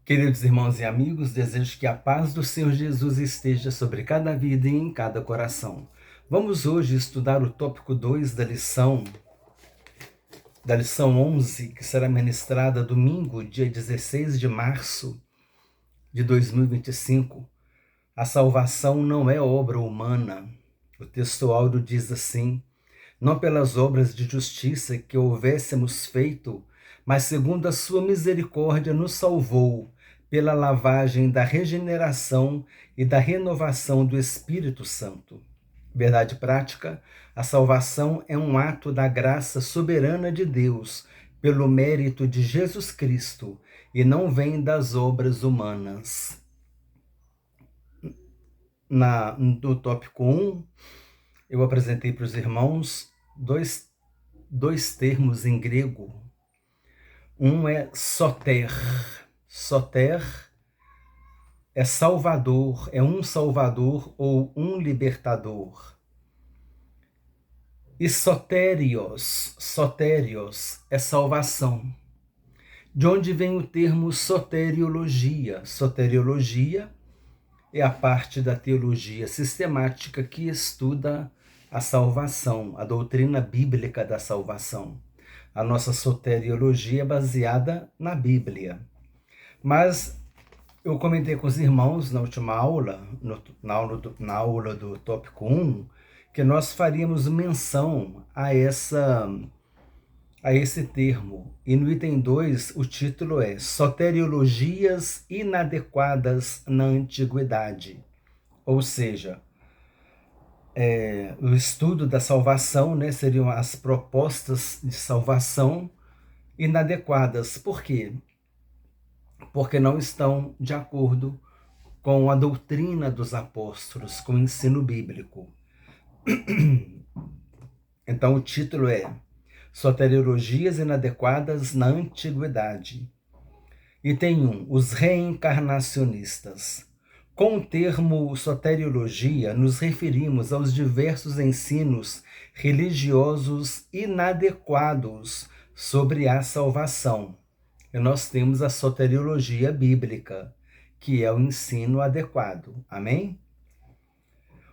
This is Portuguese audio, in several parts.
Queridos irmãos e amigos, desejo que a paz do Senhor Jesus esteja sobre cada vida e em cada coração. Vamos hoje estudar o tópico 2 da lição 11, que será ministrada domingo, dia 16 de março de 2025. A salvação não é obra humana. O texto áureo diz assim: não pelas obras de justiça que houvéssemos feito, mas segundo a sua misericórdia nos salvou, pela lavagem da regeneração e da renovação do Espírito Santo. Verdade prática: a salvação é um ato da graça soberana de Deus, pelo mérito de Jesus Cristo, e não vem das obras humanas. No tópico 1, eu apresentei para os irmãos dois termos em grego. Um é soter. Soter é salvador, é um salvador ou um libertador. E sotérios é salvação. De onde vem o termo soteriologia? Soteriologia é a parte da teologia sistemática que estuda a salvação, a doutrina bíblica da salvação. A nossa soteriologia é baseada na Bíblia. Mas eu comentei com os irmãos na última aula, na aula do tópico 1, que nós faríamos menção a esse termo. E no item 2, o título é Soteriologias inadequadas na Antiguidade. Ou seja, o estudo da salvação, né, seriam as propostas de salvação inadequadas. Por quê? Porque não estão de acordo com a doutrina dos apóstolos, com o ensino bíblico. Então o título é Soteriologias inadequadas na Antiguidade. Item 1, os reencarnacionistas. Com o termo soteriologia, nos referimos aos diversos ensinos religiosos inadequados sobre a salvação. E nós temos a soteriologia bíblica, que é o ensino adequado. Amém?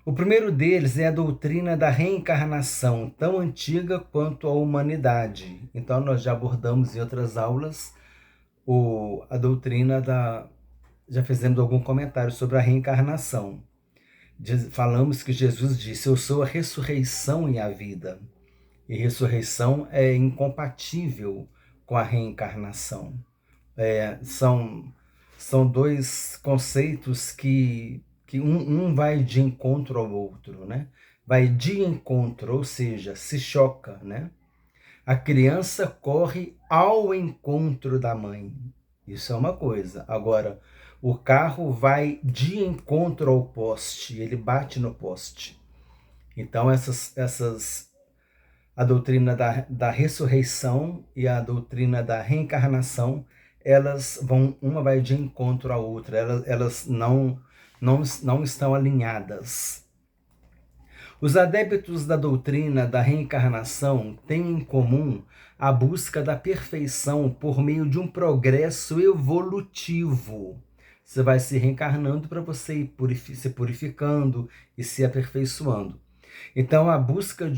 O primeiro deles é a doutrina da reencarnação, tão antiga quanto a humanidade. Então, nós já abordamos em outras aulas a doutrina já fizemos algum comentário sobre a reencarnação. Falamos que Jesus disse: eu sou a ressurreição e a vida. E ressurreição é incompatível com a reencarnação. São dois conceitos que um vai de encontro ao outro, né? Vai de encontro, ou seja, se choca, né? A criança corre ao encontro da mãe. Isso é uma coisa. Agora, o carro vai de encontro ao poste, ele bate no poste. Então, a doutrina da ressurreição e a doutrina da reencarnação, uma vai de encontro à outra, elas não estão alinhadas. Os adeptos da doutrina da reencarnação têm em comum a busca da perfeição por meio de um progresso evolutivo. Você vai se reencarnando para você ir se purificando e se aperfeiçoando. Então, a busca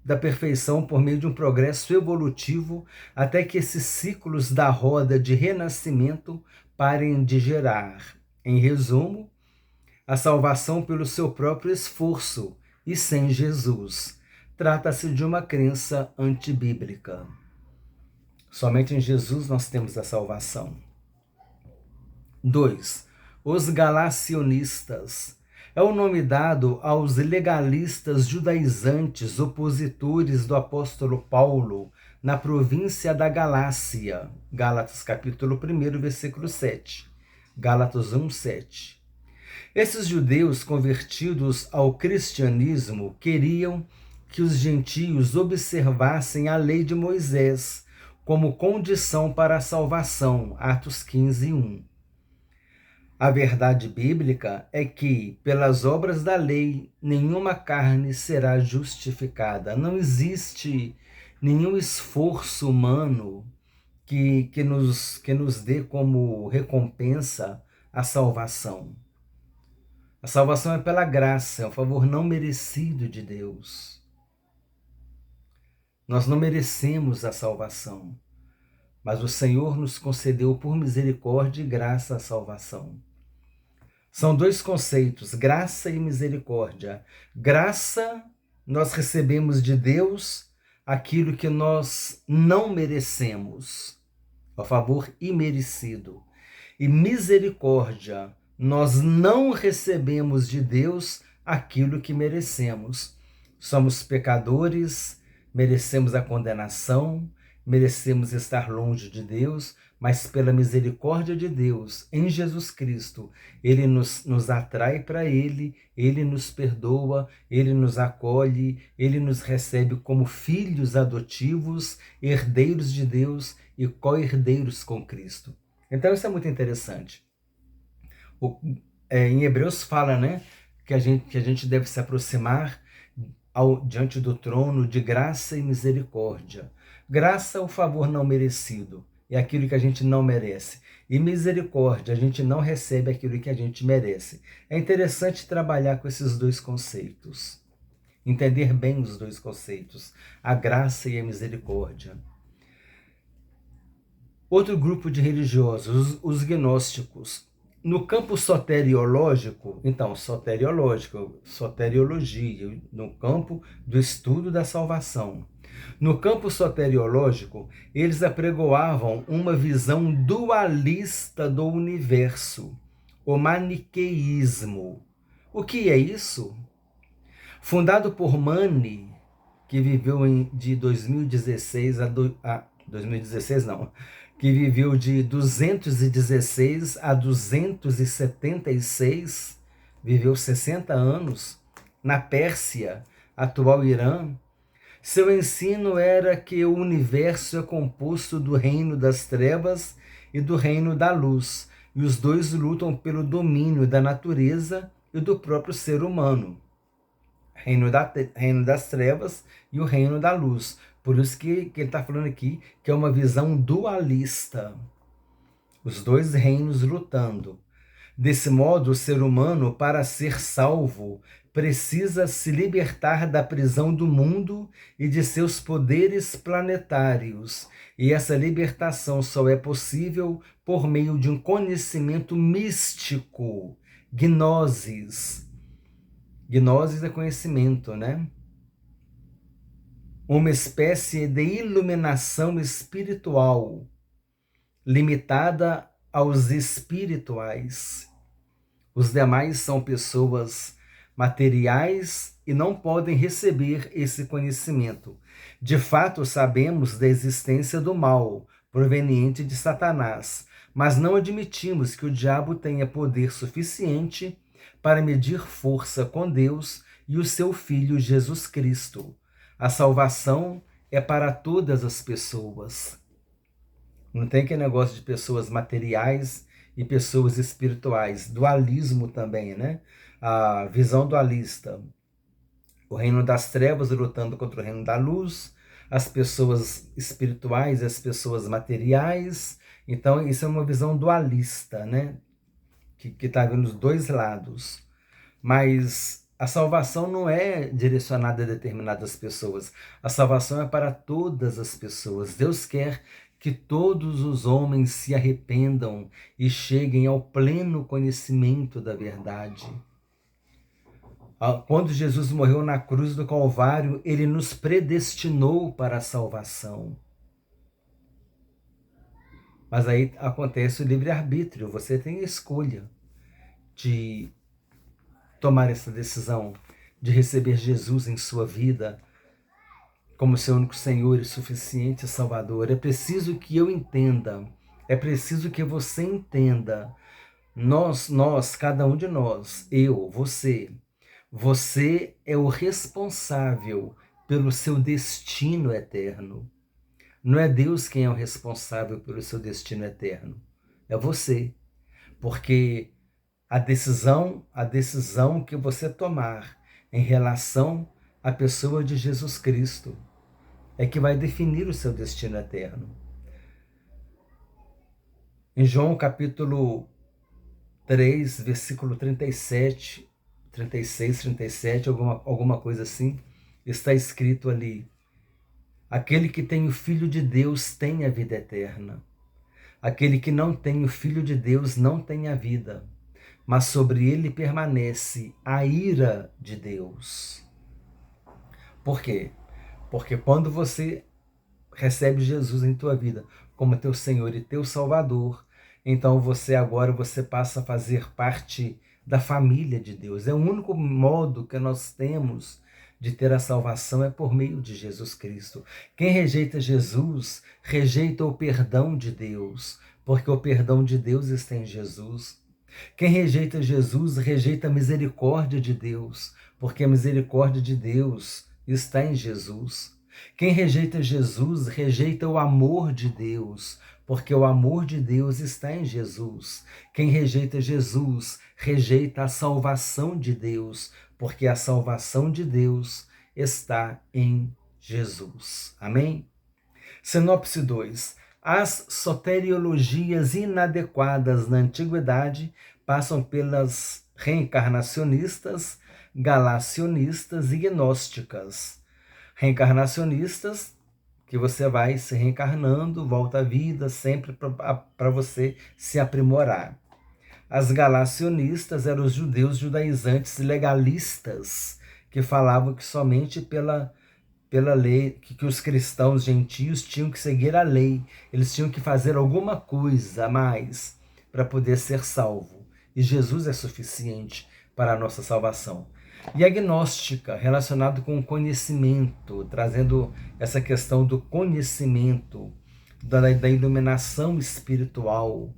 da perfeição por meio de um progresso evolutivo até que esses ciclos da roda de renascimento parem de gerar. Em resumo, a salvação pelo seu próprio esforço e sem Jesus. Trata-se de uma crença antibíblica. Somente em Jesus nós temos a salvação. 2. Os galacionistas. É o nome dado aos legalistas judaizantes opositores do apóstolo Paulo na província da Galácia. Gálatas capítulo 1, versículo 7. Gálatas 1, 7. Esses judeus convertidos ao cristianismo queriam que os gentios observassem a lei de Moisés como condição para a salvação. Atos 15, 1. A verdade bíblica é que, pelas obras da lei, nenhuma carne será justificada. Não existe nenhum esforço humano que nos dê como recompensa a salvação. A salvação é pela graça, é um favor não merecido de Deus. Nós não merecemos a salvação, mas o Senhor nos concedeu por misericórdia e graça a salvação. São dois conceitos, graça e misericórdia. Graça, nós recebemos de Deus aquilo que nós não merecemos, a favor imerecido. E misericórdia, nós não recebemos de Deus aquilo que merecemos. Somos pecadores, merecemos a condenação, merecemos estar longe de Deus, mas pela misericórdia de Deus, em Jesus Cristo, Ele nos atrai para Ele nos perdoa, Ele nos acolhe, Ele nos recebe como filhos adotivos, herdeiros de Deus e co-herdeiros com Cristo. Então isso é muito interessante. Em Hebreus fala, né, que a gente deve se aproximar diante do trono de graça e misericórdia. Graça é o favor não merecido, é aquilo que a gente não merece. E misericórdia, a gente não recebe aquilo que a gente merece. É interessante trabalhar com esses dois conceitos. Entender bem os dois conceitos, a graça e a misericórdia. Outro grupo de religiosos, os gnósticos. No campo soteriológico, então, soteriologia, no campo do estudo da salvação. No campo soteriológico, eles apregoavam uma visão dualista do universo, o maniqueísmo. O que é isso? Fundado por Mani, que viveu de 2016 a 2016 não, que viveu de 216 a 276, viveu 60 anos, na Pérsia, atual Irã. Seu ensino era que o universo é composto do reino das trevas e do reino da luz, e os dois lutam pelo domínio da natureza e do próprio ser humano. Reino das trevas e o reino da luz. Por isso que ele está falando aqui que é uma visão dualista. Os dois reinos lutando. Desse modo, o ser humano, para ser salvo, precisa se libertar da prisão do mundo e de seus poderes planetários. E essa libertação só é possível por meio de um conhecimento místico, gnosis. Gnosis é conhecimento, né? Uma espécie de iluminação espiritual, limitada aos espirituais. Os demais são pessoas materiais e não podem receber esse conhecimento. De fato, sabemos da existência do mal, proveniente de Satanás, mas não admitimos que o diabo tenha poder suficiente para medir força com Deus e o seu Filho Jesus Cristo. A salvação é para todas as pessoas. Não tem aquele negócio de pessoas materiais e pessoas espirituais. Dualismo também, né? A visão dualista. O reino das trevas lutando contra o reino da luz, as pessoas espirituais e as pessoas materiais. Então, isso é uma visão dualista, né? Que está vendo os dois lados. Mas a salvação não é direcionada a determinadas pessoas. A salvação é para todas as pessoas. Deus quer que todos os homens se arrependam e cheguem ao pleno conhecimento da verdade. Quando Jesus morreu na cruz do Calvário, ele nos predestinou para a salvação. Mas aí acontece o livre-arbítrio. Você tem a escolha de tomar essa decisão, de receber Jesus em sua vida como seu único Senhor e suficiente Salvador. É preciso que eu entenda, é preciso que você entenda. Nós, cada um de nós, eu, você é o responsável pelo seu destino eterno. Não é Deus quem é o responsável pelo seu destino eterno, é você. Porque a decisão que você tomar em relação à pessoa de Jesus Cristo é que vai definir o seu destino eterno. Em João capítulo 3, versículo 37, 36, 37, alguma coisa assim, está escrito ali: aquele que tem o Filho de Deus tem a vida eterna. Aquele que não tem o Filho de Deus não tem a vida, mas sobre ele permanece a ira de Deus. Por quê? Porque quando você recebe Jesus em tua vida como teu Senhor e teu Salvador, então você passa a fazer parte da família de Deus. É o único modo que nós temos de ter a salvação é por meio de Jesus Cristo. Quem rejeita Jesus, rejeita o perdão de Deus, porque o perdão de Deus está em Jesus. Quem rejeita Jesus, rejeita a misericórdia de Deus, porque a misericórdia de Deus está em Jesus. Quem rejeita Jesus, rejeita o amor de Deus, porque o amor de Deus está em Jesus. Quem rejeita Jesus, rejeita a salvação de Deus, porque a salvação de Deus está em Jesus. Amém? Sinopse 2. As soteriologias inadequadas na antiguidade passam pelas reencarnacionistas, galacionistas e gnósticas. Reencarnacionistas, que você vai se reencarnando, volta à vida, sempre para você se aprimorar. As galacionistas eram os judeus judaizantes legalistas, que falavam que somente pela lei, que os cristãos gentios tinham que seguir a lei, eles tinham que fazer alguma coisa a mais para poder ser salvo. E Jesus é suficiente para a nossa salvação. E a gnóstica, relacionado com o conhecimento, trazendo essa questão do conhecimento, da iluminação espiritual.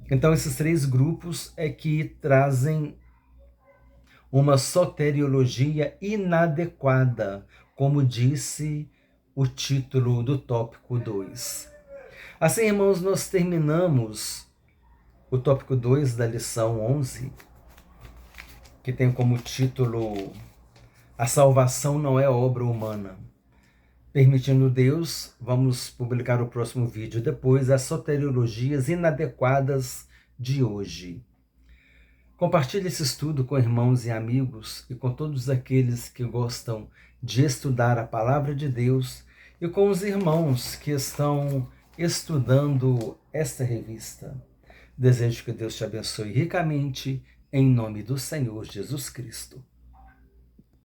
Então, esses três grupos é que trazem uma soteriologia inadequada, como disse o título do tópico 2. Assim, irmãos, nós terminamos o tópico 2 da lição 11, que tem como título A Salvação Não é Obra Humana. Permitindo Deus, vamos publicar o próximo vídeo depois, as soteriologias inadequadas de hoje. Compartilhe esse estudo com irmãos e amigos e com todos aqueles que gostam de estudar a palavra de Deus e com os irmãos que estão estudando esta revista. Desejo que Deus te abençoe ricamente, em nome do Senhor Jesus Cristo.